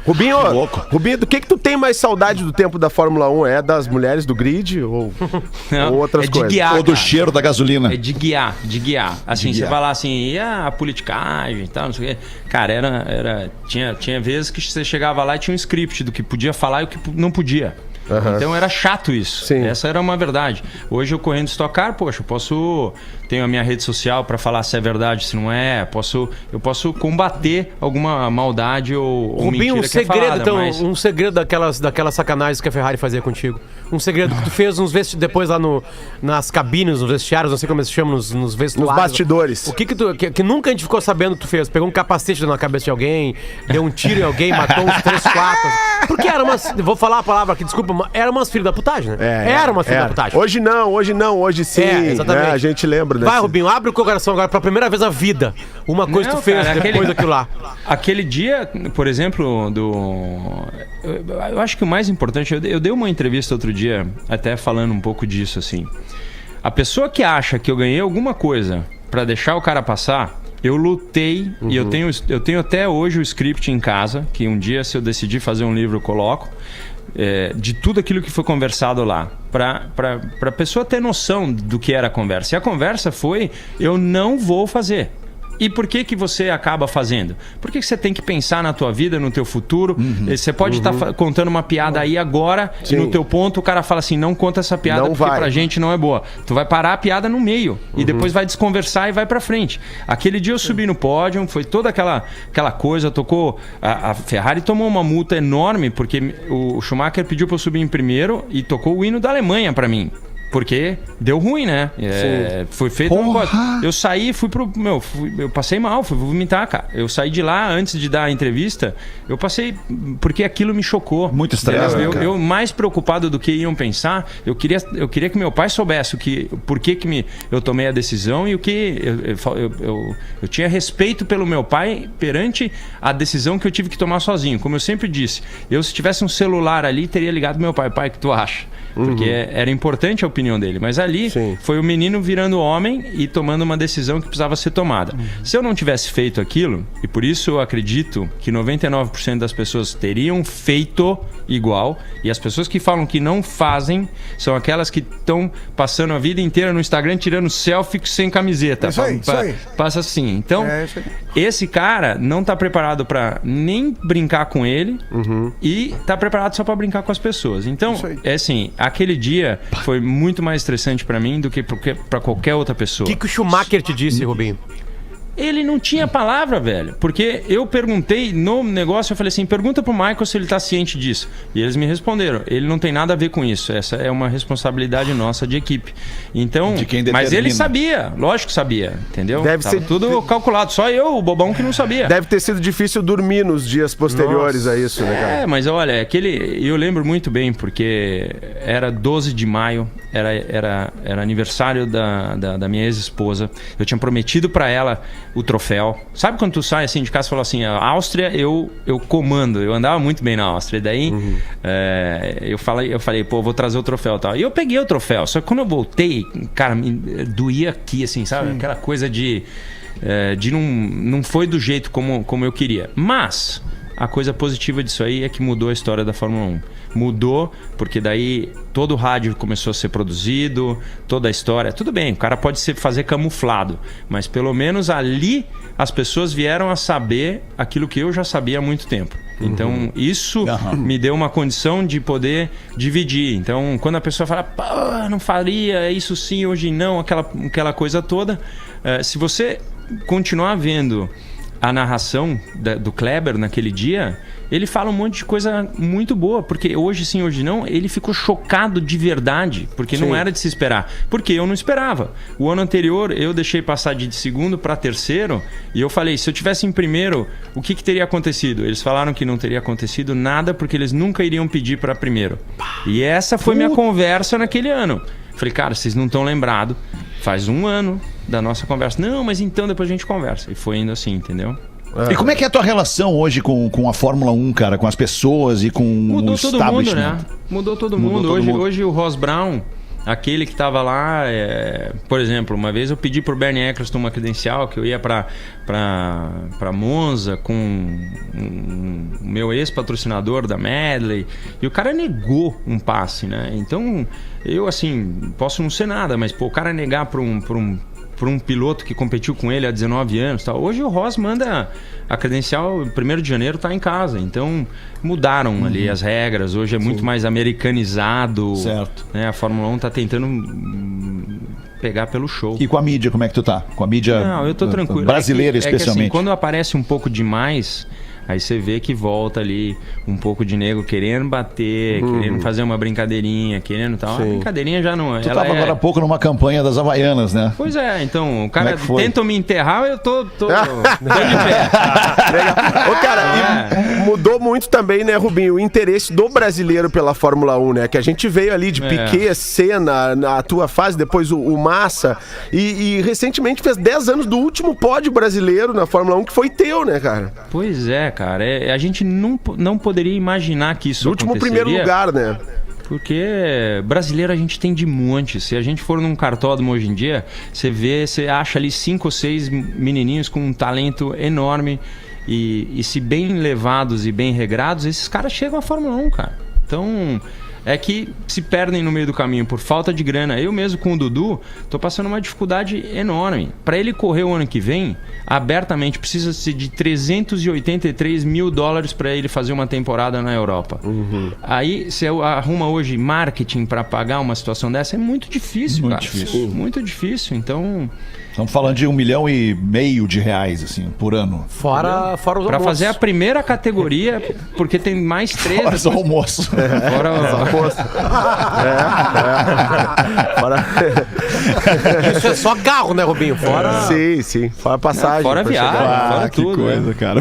Rubinho, do que tu tem mais saudade do tempo da Fórmula 1? É das mulheres do grid ou outras coisas? Guiar, ou do cheiro da gasolina? É de guiar. Assim, você vai lá assim, e a politicagem e tal, não sei o quê. Cara, tinha vezes que você chegava lá e tinha um script do que podia falar e o que não podia. Então era chato isso. Sim. Essa era uma verdade. Hoje eu correndo Stock Car, poxa, tenho a minha rede social para falar se é verdade, se não é. Eu posso combater alguma maldade ou Rubinho, mentira que é falada, então, mas... um segredo daquelas sacanagens que a Ferrari fazia contigo. Um segredo que tu fez depois lá nas cabines, nos vestiários, não sei como eles chamam, nos vestuários. Nos bastidores. O que nunca a gente ficou sabendo que tu fez? Pegou um capacete na cabeça de alguém, deu um tiro em alguém, matou uns 3, 4. Porque era umas... Vou falar a palavra aqui, desculpa, era umas filhas da putagem, né? Era uma filha da putagem. Hoje não, hoje sim. Exatamente. Né? A gente lembra desse... Vai, Rubinho, abre o coração agora pela primeira vez na vida. Uma coisa que tu fez depois daquilo lá. Aquele dia, por exemplo, eu acho que o mais importante... Eu dei uma entrevista outro dia, até falando um pouco disso, assim. A pessoa que acha que eu ganhei alguma coisa pra deixar o cara passar... Eu lutei e eu tenho até hoje o script em casa, que um dia, se eu decidir fazer um livro, eu coloco, de tudo aquilo que foi conversado lá, para a pessoa ter noção do que era a conversa. E a conversa foi, eu não vou fazer. E por que você acaba fazendo? Porque você tem que pensar na tua vida, no teu futuro. Você pode estar contando uma piada aí agora, e no teu ponto o cara fala assim, não conta essa piada não porque pra gente não é boa. Tu vai parar a piada no meio e depois vai desconversar e vai pra frente. Aquele dia eu subi no pódio, foi toda aquela coisa, tocou... A Ferrari tomou uma multa enorme porque o Schumacher pediu pra eu subir em primeiro e tocou o hino da Alemanha pra mim. Porque deu ruim, né? Foi feito uma coisa. Eu saí, eu passei mal, fui vomitar, cara. Eu saí de lá antes de dar a entrevista, eu passei, porque aquilo me chocou. Muito estresse, né, eu mais preocupado do que iam pensar, eu queria que meu pai soubesse por que eu tomei a decisão e o que eu tinha respeito pelo meu pai perante a decisão que eu tive que tomar sozinho. Como eu sempre disse, se tivesse um celular ali, teria ligado meu pai. Pai, o que tu acha? Porque era importante a opinião dele. Mas ali foi o menino virando homem e tomando uma decisão que precisava ser tomada. Se eu não tivesse feito aquilo, e por isso eu acredito que 99% das pessoas teriam feito igual, e as pessoas que falam que não fazem são aquelas que estão passando a vida inteira no Instagram tirando selfie sem camiseta. Isso aí. Passa assim. Então, esse cara não está preparado para nem brincar com ele e está preparado só para brincar com as pessoas. Então, é assim, aquele dia foi muito mais estressante para mim do que para qualquer outra pessoa. O que o Schumacher te disse, Rubinho? Ele não tinha palavra, velho. Porque eu perguntei no negócio, eu falei assim, pergunta pro Michael se ele tá ciente disso. E eles me responderam, ele não tem nada a ver com isso. Essa é uma responsabilidade nossa de equipe. Então, de quem determina. Mas ele sabia, lógico que sabia, entendeu? Deve ser tudo calculado. Só eu, o bobão, que não sabia. Deve ter sido difícil dormir nos dias posteriores a isso, né, cara? Mas olha, eu lembro muito bem, porque era 12 de maio, era aniversário da minha ex-esposa. Eu tinha prometido pra ela o troféu. Sabe quando tu sai assim de casa e fala assim, a Áustria eu comando. Eu andava muito bem na Áustria. E daí eu falei, pô, vou trazer o troféu e tal. E eu peguei o troféu. Só que quando eu voltei, cara, me doía aqui, assim, sabe? Aquela coisa de não foi do jeito como eu queria. Mas a coisa positiva disso aí é que mudou a história da Fórmula 1. Mudou, porque daí todo o rádio começou a ser produzido, toda a história. Tudo bem, o cara pode fazer camuflado, mas pelo menos ali as pessoas vieram a saber aquilo que eu já sabia há muito tempo. Então isso me deu uma condição de poder dividir. Então quando a pessoa fala, pô, não faria isso sim, hoje não, aquela coisa toda, se você continuar vendo a narração do Kleber naquele dia, ele fala um monte de coisa muito boa, porque hoje sim, hoje não, ele ficou chocado de verdade, porque não era de se esperar, porque eu não esperava. O ano anterior eu deixei passar de segundo para terceiro e eu falei, se eu tivesse em primeiro, o que teria acontecido? Eles falaram que não teria acontecido nada, porque eles nunca iriam pedir para primeiro. E essa foi minha conversa naquele ano. Falei, cara, vocês não estão lembrados, faz um ano da nossa conversa. Não, mas então depois a gente conversa. E foi indo assim, entendeu? E como é que é a tua relação hoje com a Fórmula 1, cara? Com as pessoas e com Mudou o todo establishment? mundo, né? Mudou todo mundo. Hoje o Ross Brown, aquele que tava lá, por exemplo, uma vez eu pedi pro Bernie Eccleston uma credencial que eu ia pra Monza com o meu ex-patrocinador da Medley, e o cara negou um passe, né? Então, eu assim, posso não ser nada, mas pô, o cara negar pra um piloto que competiu com ele há 19 anos, tal. Hoje o Ross manda a credencial, 1º de janeiro tá em casa, então mudaram ali as regras, hoje é muito mais americanizado, certo, né? A Fórmula 1 tá tentando pegar pelo show. E com a mídia, como é que tu tá? Com a mídia Não, eu tô tranquilo. brasileira, especialmente. Assim, quando aparece um pouco demais, aí você vê que volta ali um pouco de nego querendo bater, querendo fazer uma brincadeirinha, querendo tal. A brincadeirinha já não é. Tu tava agora há pouco numa campanha das Havaianas, né? Pois é, então, o cara Como é tenta me enterrar, eu tô de pé. Legal. Ô, cara, e mudou muito também, né, Rubinho, o interesse do brasileiro pela Fórmula 1, né? Que a gente veio ali de Piquet, Senna, na tua fase, depois o Massa, e recentemente fez 10 anos do último pódio brasileiro na Fórmula 1, que foi teu, né, cara? Pois é, cara. A gente não poderia imaginar que isso último aconteceria. primeiro lugar, né? Porque brasileiro a gente tem de monte. Se a gente for num cartódromo hoje em dia, você acha ali 5 ou 6 menininhos com um talento enorme e se bem levados e bem regrados, esses caras chegam à Fórmula 1, cara. Então, é que se perdem no meio do caminho por falta de grana. Eu mesmo com o Dudu tô passando uma dificuldade enorme. Para ele correr o ano que vem, abertamente precisa-se de $383 mil para ele fazer uma temporada na Europa. Aí você arruma hoje marketing para pagar uma situação dessa, é muito difícil, cara. Muito difícil. Então, estamos falando de $1,5 milhão de reais, assim, por ano. Fora os almoços. Para fazer a primeira categoria, porque tem mais 3. Fora os almoços. Fora Isso é só carro, né, Rubinho? Fora... Sim. Fora passagem. Fora viagem, fora Que tudo. coisa, cara.